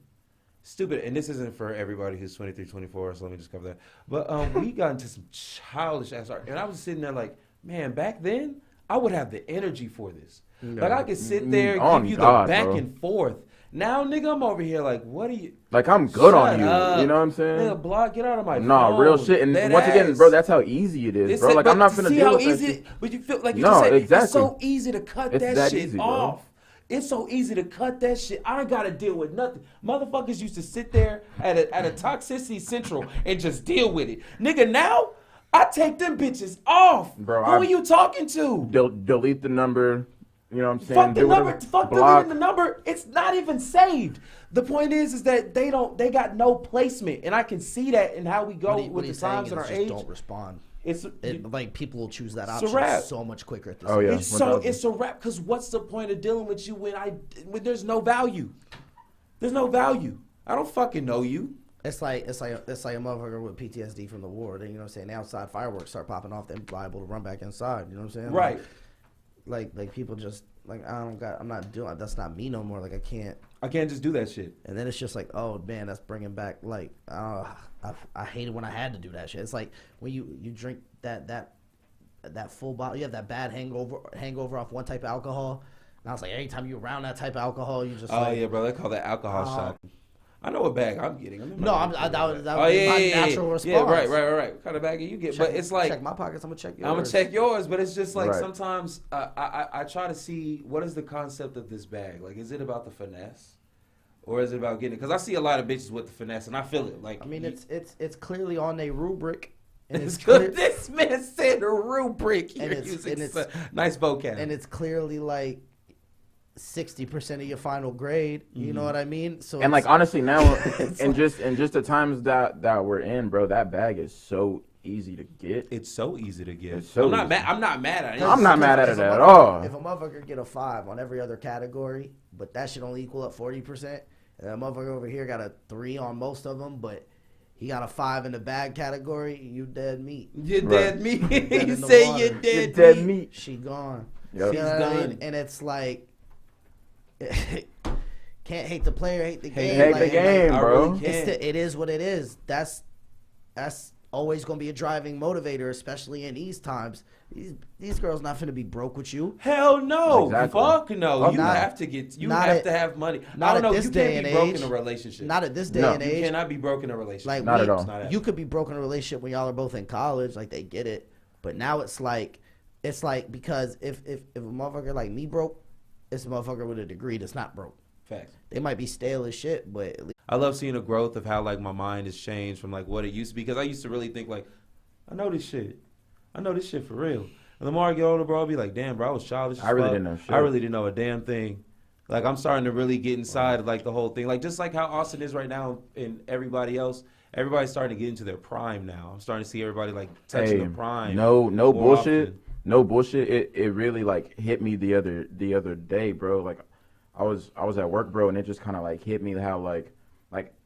B: stupid, and this isn't for everybody who's 23, 24, so let me just cover that. But we got into some childish ass art, and I was sitting there like, man, back then I would have the energy for this. Like I could sit there and give you the back and forth. Now, nigga, I'm over here like, what are you?
A: Like I'm good
B: Shut
A: on you.
B: up.
A: You know what I'm saying?
B: Nigga, block, get out of my phone.
A: No, real shit. And
B: Dead
A: once again,
B: ass.
A: bro, that's how easy it is,
B: It's
A: bro.
B: it,
A: Like
B: but
A: I'm not finna
B: see
A: deal
B: how
A: with
B: easy
A: that shit.
B: but you feel like you
A: No,
B: just said
A: exactly.
B: it's so easy to cut
A: It's
B: that
A: that
B: shit
A: easy, bro.
B: off. It's so easy to cut that shit. I ain't gotta deal with nothing. Motherfuckers used to sit there at a toxicity central and just deal with it. Nigga, now I take them bitches off.
A: Bro,
B: Who are you talking to?
A: Delete the number. You know what I'm saying?
B: Fuck the
A: Do
B: number.
A: whatever.
B: Fuck
A: Block.
B: deleting the number. It's not even saved. The point is that they got no placement, and I can see that in how we go
C: What
B: with the
C: he's saying
B: times
C: is
B: and our
C: just
B: age.
C: don't respond.
B: It's
C: Like people will choose that
B: It's a
C: option
B: wrap.
C: so much quicker at this.
A: Oh, yeah.
B: It's
A: 1000.
B: a wrap. Because what's the point of dealing with you when there's no value? There's no value. I don't fucking know you.
C: It's like a motherfucker with PTSD from the war. Then, you know what I'm saying? The outside fireworks start popping off, they're liable to run back inside. You know what I'm saying?
B: Right.
C: Like people just like I'm not doing that's not me no more. Like I can't
B: just do that shit.
C: And then it's just like, oh man, that's bringing back like I hated when I had to do that shit. It's like when you drink that full bottle, you have that bad hangover off one type of alcohol. And I was like, anytime you're around that type of alcohol, you just
B: Yeah, bro, they call that alcohol shot. I know what bag I'm getting.
C: That would be my natural response.
B: Yeah, right. What kind of bag you get? But it's like
C: check my pockets. I'm gonna check yours.
B: I'm gonna check yours, but it's just like
A: Right.
B: sometimes I try to see what is the concept of this bag. Like, is it about the finesse, or is it about getting it? Because I see a lot of bitches with the finesse, and I feel it. Like,
C: I mean, it's clearly on a rubric. And
B: it's
C: clear,
B: good. This man said a rubric. You're using nice vocab.
C: And it's clearly like 60% of your final grade. You know what I mean? So
A: And like honestly now, and just the times that we're in, bro, that bag is so easy to get.
B: It's so easy to get.
A: It's so
B: I'm
A: easy.
B: not mad at it.
A: I'm not mad at it at
C: all.
A: all.
C: If a motherfucker get a 5 on every other category, but that should only equal up 40%, and that motherfucker over here got a 3 on most of them, but he got a 5 in the bag category, you dead meat.
B: You're
A: Right.
B: dead meat.
C: Dead
B: You
C: in the
B: say
C: water.
B: you're dead,
A: You're dead
B: meat.
A: meat.
C: She gone.
A: Yep.
C: You know
B: She's
C: what I
B: done.
C: mean? And it's like, can't hate the player, hate the game.
A: Hate
C: like,
A: the game,
B: I
A: bro.
B: really can't.
C: It is what it is. That's always gonna be a driving motivator, especially in these times. These girls not finna be broke with you.
B: Hell no.
A: Exactly.
B: Fuck no.
A: Fuck
B: You
C: not-
B: have to get. You
C: not
B: have
C: at-
B: to have money.
C: not
B: I don't
C: at
B: know.
C: this
B: You
C: day
B: can't be
C: and
B: broke
C: age.
B: in a relationship.
C: Not at this day
A: No.
C: and
B: You
C: age.
B: cannot be broke in a relationship.
C: Like
A: Not
C: we-
A: at all.
B: It's not
C: You could be broke in a relationship when y'all are both in college, like they get it. But now it's like because if a motherfucker like me broke, it's a motherfucker with a degree that's not broke.
B: Facts.
C: They might be stale as shit, but at least
B: I love seeing the growth of how like my mind has changed from like what it used to be. Because I used to really think like, I know this shit for real. And the more I get older, bro, I'll be like, damn, bro, I was childish as
A: I really
B: fuck.
A: didn't know shit.
B: I really didn't know a damn thing. Like, I'm starting to really get inside of like the whole thing. Like, just like how Austin is right now and everybody else, everybody's starting to get into their prime now. I'm starting to see everybody like touching their prime.
A: No
B: more
A: bullshit.
B: often.
A: No bullshit. It really like hit me the other day, bro. Like I was at work, bro, and it just kind of like hit me how like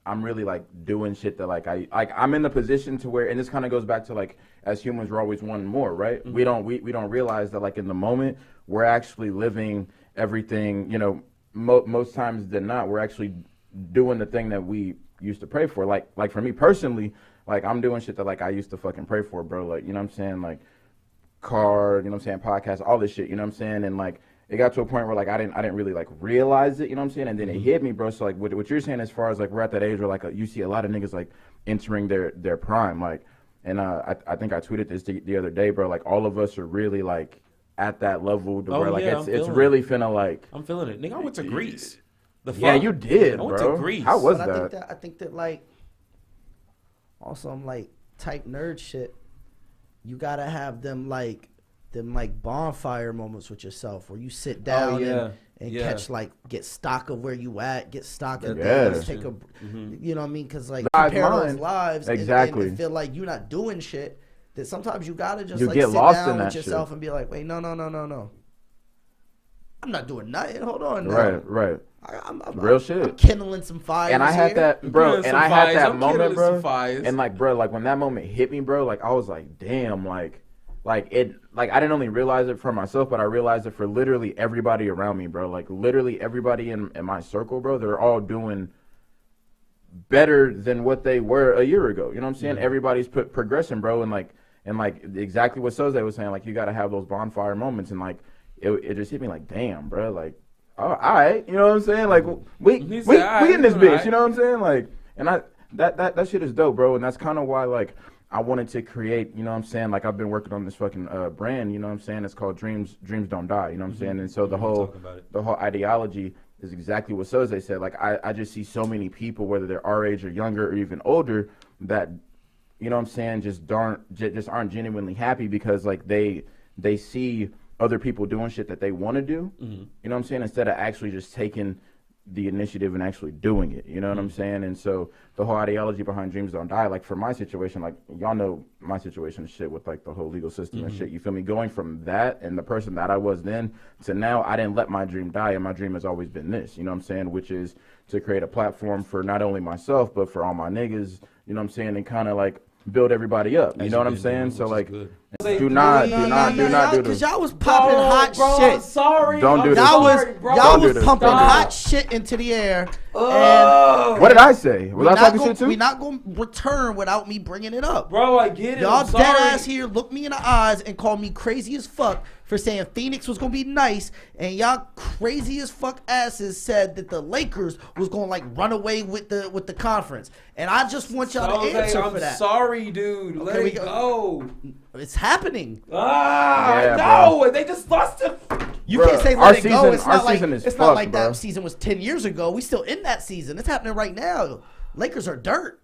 A: I'm really like doing shit that like I'm in the position to where, and this kind of goes back to like as humans we're always wanting more, right?
B: Mm-hmm.
A: We don't realize that like in the moment we're actually living everything, you know, most times than not we're actually doing the thing that we used to pray for. Like for me personally, like I'm doing shit that like I used to fucking pray for, bro. Like, you know what I'm saying? Like car, you know what I'm saying, podcast, all this shit, you know what I'm saying? And like it got to a point where like I didn't really like realize it, you know what I'm saying? And then it hit me, bro. So like what you're saying as far as like we're at that age where like you see a lot of niggas like entering their prime, like, and I think I tweeted this the other day, bro. Like all of us are really like at that level to where like
B: yeah,
A: it's really finna like.
B: I'm feeling it. Nigga, I went to Greece. The
A: Yeah,
B: fuck?
A: you did,
B: I went
A: bro.
B: to Greece.
A: How was
C: but
A: that?
C: I think that like also I'm like type nerd shit. You gotta have them like bonfire moments with yourself where you sit down and
B: Yeah.
C: catch like get stock of where you at, get stock of
A: Yeah.
C: things, take a you know what I mean? Because like
A: Live
C: compare those
A: mind.
C: lives
A: Exactly.
C: and feel like you're not doing shit. That sometimes you gotta just
A: You
C: like
A: get
C: sit
A: lost
C: down
A: in
C: with
A: that
C: yourself
A: shit.
C: and be like, wait, no. I'm not doing nothing. Hold on, now.
A: Right.
C: I'm
A: Real shit.
C: I'm kindling some fires.
A: And I had
C: here.
A: that, bro.
B: Kindling
A: And
B: some
A: I had
B: fires.
A: that
B: I'm
A: moment,
B: kindling
A: bro.
B: some fires.
A: And like, bro, like when that moment hit me, bro, like I was like, damn, like it, like I didn't only realize it for myself, but I realized it for literally everybody around me, bro. Like literally everybody in my circle, bro. They're all doing better than what they were a year ago. You know what I'm saying?
B: Mm-hmm.
A: Everybody's progressing, bro. And like exactly what Soze was saying, like you got to have those bonfire moments, and like it just hit me like, damn, bro, like. Oh, all right, you know what I'm saying? Like we
B: He
A: in
B: said, "All right,
A: this
B: all
A: bitch,
B: right."
A: you know what I'm saying? Like, and that shit is dope, bro. And that's kind of why like I wanted to create, you know what I'm saying? Like I've been working on this fucking brand, you know what I'm saying? It's called Dreams Don't Die, you know what I'm saying? And so the whole ideology is exactly what Soze said. Like I just see so many people, whether they're our age or younger or even older, that you know what I'm saying, just aren't genuinely happy because like they see other people doing shit that they want to do, you know what I'm saying, instead of actually just taking the initiative and actually doing it. You know what I'm saying? And so the whole ideology behind dreams don't die. Like for my situation, like y'all know my situation and shit with like the whole legal system and shit. You feel me? Going from that and the person that I was then to now, I didn't let my dream die, and my dream has always been this. You know what I'm saying? Which is to create a platform for not only myself but for all my niggas. You know what I'm saying? And kind of like build everybody up. You know what I'm saying? So like, do not do
C: Because
A: this.
C: y'all was popping hot
B: I'm
C: shit.
B: sorry.
A: Don't do this.
C: Y'all was pumping
B: Stop.
C: hot shit into the air. And
A: What did I say? Was I talking shit too?
C: we're not going to return without me bringing it up.
B: Bro, I get it.
C: Y'all
B: I'm sorry.
C: dead ass here, look me in the eyes and call me crazy as fuck for saying Phoenix was gonna be nice, and y'all crazy as fuck asses said that the Lakers was gonna like run away with the conference. And I just want y'all to answer
B: I'm
C: for that.
B: sorry, dude. Let
C: Okay,
B: it go.
C: It's happening.
A: Yeah,
B: No, they just lost it.
C: You
A: Bruh,
C: can't say
A: our
C: let it go.
A: season-
C: It's
A: our
C: not like
A: season is
C: it's not
A: fucked,
C: like
A: bro.
C: that season was 10 years ago. We still in that season. It's happening right now. Lakers are dirt.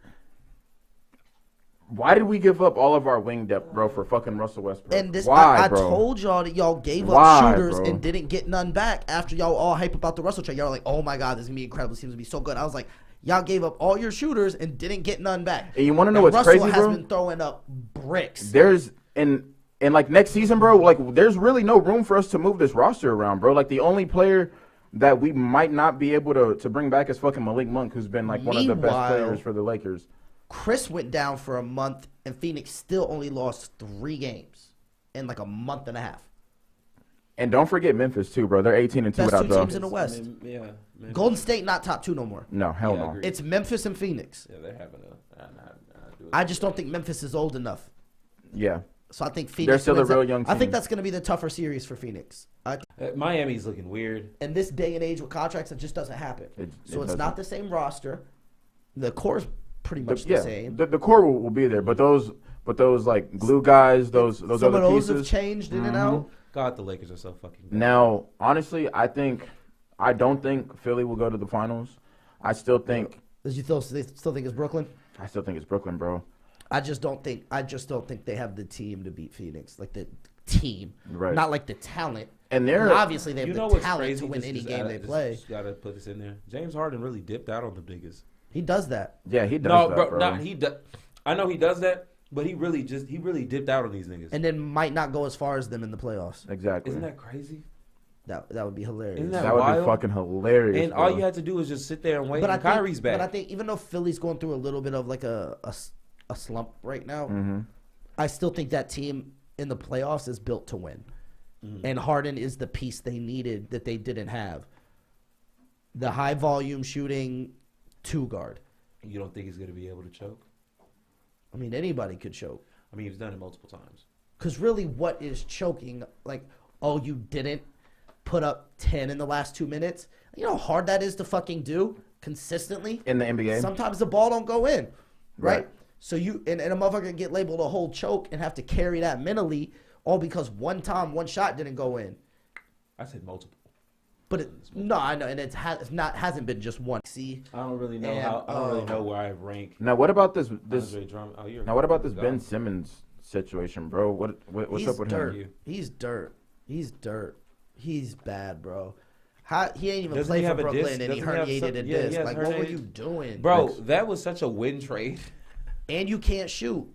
A: Why did we give up all of our wing depth, bro, for fucking Russell Westbrook?
C: And this,
A: Why,
C: I
A: bro?
C: told y'all that y'all gave up
A: Why,
C: shooters
A: bro?
C: and didn't get none back after y'all all hype about the Russell trade. Y'all were like, oh my God, this is going to be incredible. This seems to be so good. I was like, y'all gave up all your shooters and didn't get none back.
A: And you want to know
C: And
A: what's
C: Russell
A: crazy,
C: has
A: bro?
C: been throwing up bricks.
A: There's and like next season, bro, like there's really no room for us to move this roster around, bro. Like the only player that we might not be able to bring back is fucking Malik Monk, who's been like one of the best
C: Meanwhile,
A: players for the Lakers.
C: Chris went down for a month, and Phoenix still only lost 3 games in like a month and a half.
A: And don't forget Memphis too, bro. They're 18-2
C: Best
A: without
C: two
A: Joe.
C: teams in the West.
B: Yeah. Man.
C: Golden State not top 2 no more.
A: No, hell
B: Yeah, I
A: no.
B: agree.
C: It's Memphis and Phoenix.
B: Yeah, they're having a.
C: I just don't think Memphis is old enough.
A: Yeah.
C: So I think Phoenix.
A: They're still a
C: wins
A: real
C: out.
A: young
C: I think
A: team.
C: that's going to be the tougher series for Phoenix.
B: Miami's looking weird.
C: In this day and age with contracts, it just doesn't happen.
A: It
C: So it's
A: doesn't.
C: not the same roster. The core is pretty much the same.
A: The core will be there, but those like glue guys, those
C: Some
A: other
C: of those
A: pieces.
C: have changed in and out.
B: God, the Lakers are so fucking good.
A: Now, honestly, I don't think Philly will go to the finals. I still think
C: Does you still think it's Brooklyn?
A: it's Brooklyn, bro.
C: I just don't think they have the team to beat Phoenix. Like the team,
A: Right.
C: not like the talent.
A: And they're
C: Obviously they have
B: You know
C: the
B: what's
C: talent
B: crazy?
C: to win any game they play.
B: Just gotta put this in there. James Harden really dipped out on the niggas.
C: He does that.
A: yeah, he does
B: No,
A: that, bro.
B: not he. I know he does that, but he really dipped out on these niggas.
C: And then might not go as far as them in the playoffs.
A: Exactly.
B: Isn't that crazy?
C: That would be hilarious.
B: Isn't
A: that would
B: wild?
A: be fucking hilarious.
B: And all you had to do is just sit there and wait.
C: But
B: And Kyrie's back.
C: But I think even though Philly's going through a little bit of like a slump right now,
A: Mm-hmm.
C: I still think that team in the playoffs is built to win. And Harden is the piece they needed that they didn't have. The high volume shooting 2 guard.
B: You don't think he's gonna be able to choke?
C: I mean, anybody could choke.
B: I mean, he's done it multiple times.
C: Because really, what is choking? Like, oh, you didn't put up 10 in the last 2 minutes? You know how hard that is to fucking do consistently?
A: in the NBA.
C: Sometimes the ball don't go in, right?
A: Right.
C: So you and a motherfucker can get labeled a whole choke and have to carry that mentally, all because one shot didn't go in.
B: I said multiple.
C: But no, I know, and hasn't been just one. See,
B: I don't really know
C: And,
B: I don't really know where I rank.
A: Now, what about this?
B: Andre Drummond. Oh, you're
A: Now, what about this
B: God.
A: Ben Simmons situation, bro? What's
C: he's
A: up with
C: dirt.
A: him?
C: He's dirt. He's bad, bro. He ain't even
B: Doesn't
C: play
B: he
C: for
B: have a
C: Brooklyn,
B: disc?
C: and he
B: Doesn't he have
C: herniated
B: some-
C: a
B: yeah, he
C: disc.
B: has
C: Like, what were
B: herniated-
C: you doing,
B: Bro, that was such a win trade.
C: And you can't shoot.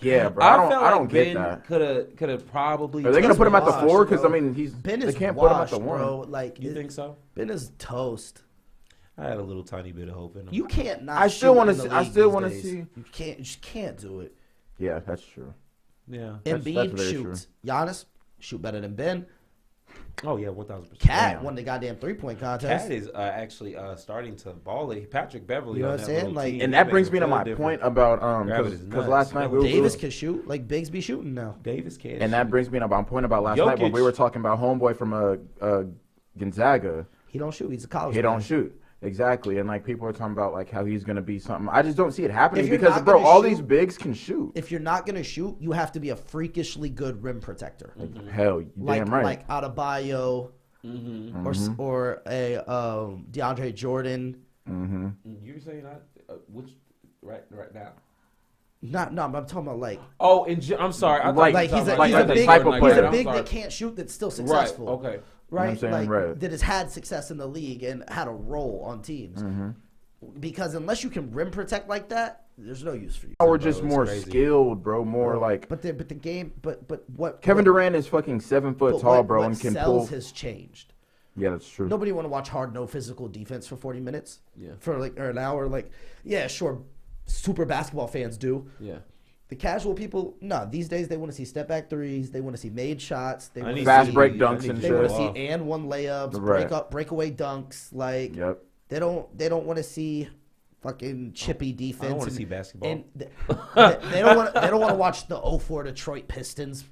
A: Yeah, bro. I
B: felt
A: don't
B: like
A: get
B: Ben
A: that.
B: Could have probably.
A: Are they gonna put him at the
C: washed,
A: 4? Because I
C: bro.
A: mean,
C: Ben
A: they
C: is
A: can't
C: washed,
A: put him at the 1.
C: bro. Like,
B: You think so?
C: Ben is toast.
B: I had a little tiny bit of hope in him.
C: You can't not.
A: I still
C: want
A: wanna
C: to.
A: see- I still
C: want
A: wanna
C: to
A: see-
C: You just can't do it.
A: Yeah, that's true.
B: Yeah.
A: That's
C: Embiid
A: very
C: shoots. Giannis shoot better than Ben.
B: Oh yeah, 1,000%.
C: Cat
A: Damn.
C: won the goddamn 3-point contest.
B: Cat is actually starting to ball. Patrick Beverly.
C: You know
B: on
C: what I'm
B: that
C: saying?
B: little
C: like,
B: team,
A: And
B: he
A: that
B: makes
A: brings
B: it
A: me to
B: feel
A: my
B: different.
A: point about
B: Gravity is
A: because
B: nuts.
A: last night we
C: Davis
A: were,
C: can shoot. Like Bigs be shooting now.
B: Davis can't.
A: and that
B: shoot.
A: brings me to my point about last night when we
B: Jokic.
A: were talking about homeboy from Gonzaga.
C: He don't shoot. He's a college.
A: He
C: player.
A: don't shoot. Exactly, and like people are talking about like how he's gonna be something. I just don't see it happening
C: If you're
A: because
C: not
A: bro,
C: gonna
A: all
C: shoot-
A: these bigs can shoot.
C: If you're not gonna shoot, you have to be a freakishly good rim protector.
A: Hell, you
C: Like
A: damn right.
C: like Adebayo
B: Mm-hmm.
C: or a DeAndre Jordan.
B: You're saying which right now?
C: No, but I'm talking about like
B: Oh, I'm sorry. I thought
A: Like-
B: you were
C: he's
B: talking
C: a,
B: about
C: he's
A: like
C: a
A: the
C: big
A: type of
C: he's
A: player.
C: a
B: I'm
C: big
B: sorry.
C: that can't shoot that's still
B: Right.
C: successful.
B: Okay.
C: right?
A: what I'm saying?
C: Like
A: Right.
C: that has had success in the league and had a role on teams. Because unless you can rim protect like that, there's no use for you.
A: Or just
B: it's
A: more
B: crazy.
A: skilled, bro. More like
C: But the game, but what
A: Kevin
C: what,
A: Durant is fucking 7 foot
C: but
A: tall,
C: what,
A: bro,
C: what
A: and can
C: sells
A: pull.
C: has changed.
A: Yeah, that's true.
C: Nobody want to watch hard, no physical defense for 40 minutes.
B: Yeah.
C: For like or an hour. Like, yeah, sure, super basketball fans do.
B: Yeah.
C: The casual people, no. These days they want to see step back threes. They want to see made shots. They want to
A: Fast
C: see,
A: break dunks and
C: They want
A: shit.
C: to see and one layups,
A: Right.
C: breakaway dunks. Like
A: Yep.
C: they don't want to see fucking chippy defense.
B: I don't want to
C: and-
B: see basketball.
C: And they don't want to watch the 04 Detroit Pistons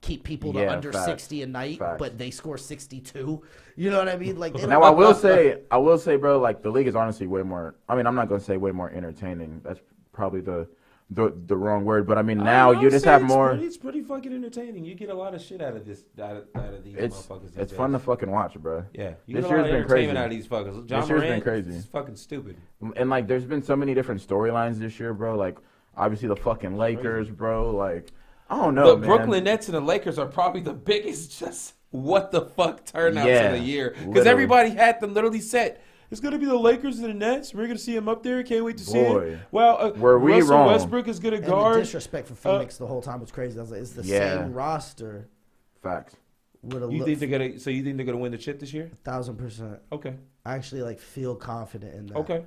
C: keep people to
A: Yeah,
C: under
A: facts.
C: 60 a night,
A: Facts.
C: but they score 62. You know what I mean? Like they
A: Now I will say, bro, like the league is honestly way more. I mean, I'm not gonna say way more entertaining. That's probably the wrong word. But I mean, now you just have more.
B: It's pretty fucking entertaining. You get a lot of shit out of this. Out of these
A: It's
B: motherfuckers.
A: it's fun to fucking watch, bro.
B: Yeah, you
A: This
B: get a lot
A: year's
B: of
A: been crazy.
B: entertainment out of these fuckers. John
A: This year's been
B: Morant,
A: crazy.
B: It's fucking stupid.
A: And like, there's been so many different storylines this year, bro. Like, obviously the fucking Lakers, bro. Like, I don't know,
B: The
A: man.
B: Brooklyn Nets and the Lakers are probably the biggest just what the fuck turnouts
A: Yeah,
B: of the year. Because
A: literally.
B: everybody had them literally set. It's going to be the Lakers and the Nets. We're going to see them up there. Can't wait to see
A: Boy.
B: it. Well,
A: Were we
B: Russell
A: wrong?
B: Westbrook is going to
C: and
B: guard.
C: the disrespect for Phoenix the whole time was crazy. I was like, it's the
A: Yeah.
C: same roster
A: Facts.
C: with a
B: You think they're going to? So you think they're going to win the chip this year?
C: 1,000%.
B: Okay.
C: I actually like feel confident in that.
B: Okay.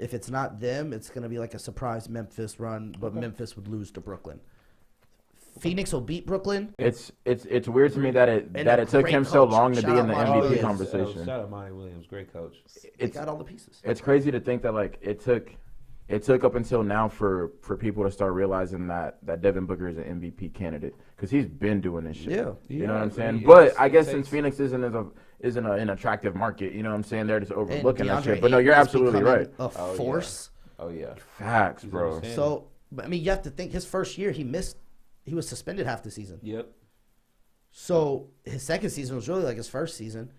C: If it's not them, it's gonna be like a surprise Memphis run, but Memphis would lose to Brooklyn. Phoenix will beat Brooklyn.
A: It's weird to me that it
C: And
A: that
C: a
A: it took
C: great
A: him so
C: coach.
A: long to
C: Shout
A: be
C: out
A: in the
C: Monty
A: MVP
C: Williams.
A: conversation.
B: Shout out Monty Williams, great coach.
C: They
A: It's
C: got all the pieces.
A: it's crazy to think that like it took up until now for people to start realizing that Devin Booker is an MVP candidate because he's been doing this shit.
C: Yeah.
A: You know what I'm saying?
B: It
A: But
B: takes-
A: I guess
B: it
A: since
B: takes-
A: Phoenix isn't an attractive market, you know what I'm saying? They're just
C: And
A: overlooking that
C: DeAndre
A: shit. But no,
C: Ayton
A: you're
C: is
A: absolutely
C: becoming
A: right.
C: A force.
B: Oh yeah.
A: Facts,
B: He's
A: bro.
B: understanding.
C: So, but, I mean, you have to think his first year he was suspended half the season.
B: Yep.
C: So his second season was really like his first season.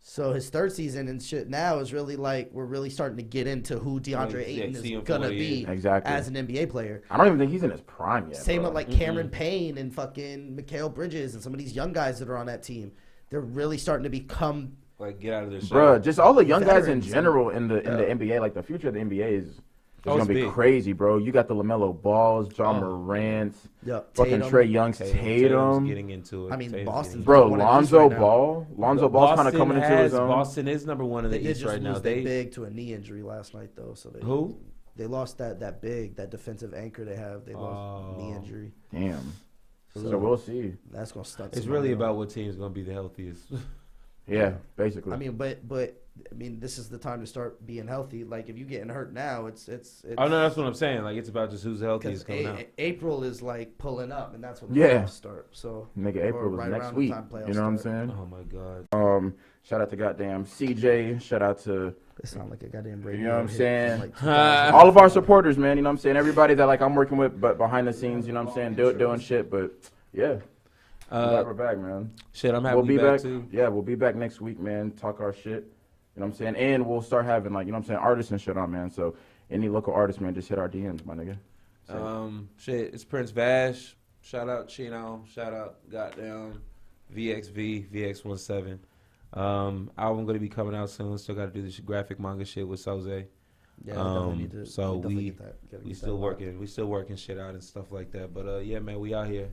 C: So his third season and shit now is really like we're really starting to get into who DeAndre
B: Yeah,
C: Ayton
B: see him
C: is
B: for
C: gonna
B: what he
C: be
B: is.
A: Exactly.
C: as an NBA player.
A: I don't even think he's in his prime yet.
C: Same
A: bro.
C: with like Cameron Payne and fucking Mikal Bridges and some of these young guys that are on that team. They're really starting to become
B: Like get out of their shell.
A: Bruh, just all the young guys in
C: Veterans.
A: general in the NBA, like the future of the NBA is
B: Oh,
A: gonna
B: it's
A: be
B: big.
A: crazy, bro. You got the LaMelo Balls, John
B: Oh.
A: Morant,
C: Yep,
A: fucking
C: Tatum.
A: Trey Young's
B: Tatum's
A: Tatum.
B: getting into it.
C: I mean,
B: Tatum's
C: Boston's
B: getting
A: Bro,
C: one of these
A: Lonzo
C: right now.
A: Ball. Lonzo Ball's kind of coming into his own.
B: Boston is number one in the
C: They did
B: East
C: just
B: right
C: lose
B: now.
C: their
B: They
C: big to a knee injury last night though. So
B: who?
C: they lost that big, that defensive anchor they have. They lost knee injury.
A: Damn.
C: So,
A: So we'll see.
C: that's gonna stunt.
B: It's
C: somebody
B: really
C: up.
B: about what team's gonna be the healthiest.
A: Yeah, basically.
C: I mean, but I mean, this is the time to start being healthy. Like if you getting hurt now, it's
B: Oh no, that's what I'm saying. Like it's about just who's healthiest
C: because
B: coming out.
C: April is like pulling up, and that's when the
A: Yeah.
C: playoffs start. So
A: Nigga,
C: or
A: April is
C: right
A: next
C: around the
A: week.
C: time playoffs
A: You know what I'm
C: start.
A: saying?
B: Oh my god.
A: Shout out to goddamn CJ. Shout out to
C: It sound like a goddamn radio.
A: You know what I'm
C: hit
A: saying?
C: from, like, 2000.
A: all of our supporters, man. You know what I'm saying? Everybody that like I'm working with, but behind the scenes, you know what I'm saying? Doing shit. But yeah, glad we're back, man.
B: Shit, I'm happy
A: We'll be back.
B: too.
A: Yeah, we'll be back next week, man. Talk our shit. You know what I'm saying? And we'll start having like, you know what I'm saying, artists and shit on, man. So any local artists, man, just hit our DMs, my nigga.
B: Shit, it's Prince Vash. Shout out Chino. Shout out goddamn VXV, album gonna be coming out soon. Still gotta do this graphic manga shit with Soze.
C: Yeah, definitely need to.
B: So
C: definitely get that. Gotta
B: We
C: get
B: still
C: that locked.
B: working. We still working shit out and stuff like that. But yeah, man, we out here.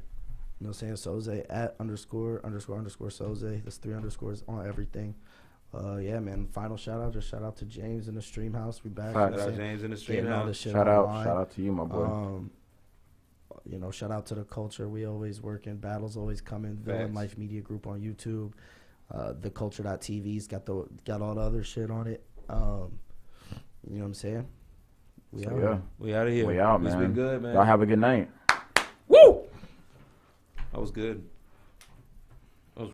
C: You know what I'm saying? Soze at ___ Soze. That's 3 underscores on everything. Yeah, man. Final shout out. Just shout out to James in the stream house. We back.
A: Facts.
C: You know what
B: Shout
C: I'm
B: out
C: saying?
B: James in the stream
C: Getting all
B: house.
C: this shit
A: Shout
C: online.
A: out to you, my boy.
C: You know, shout out to the culture. We always working. Battles always coming. Villain
B: Facts.
C: Life Media Group on YouTube. The Culture.tv's got all the other shit on it. You know what I'm saying? We
A: So,
C: out.
A: yeah,
B: We out of here.
A: we out,
B: It's
A: man.
B: been good, man.
A: Y'all have a good night.
B: Woo! That was good.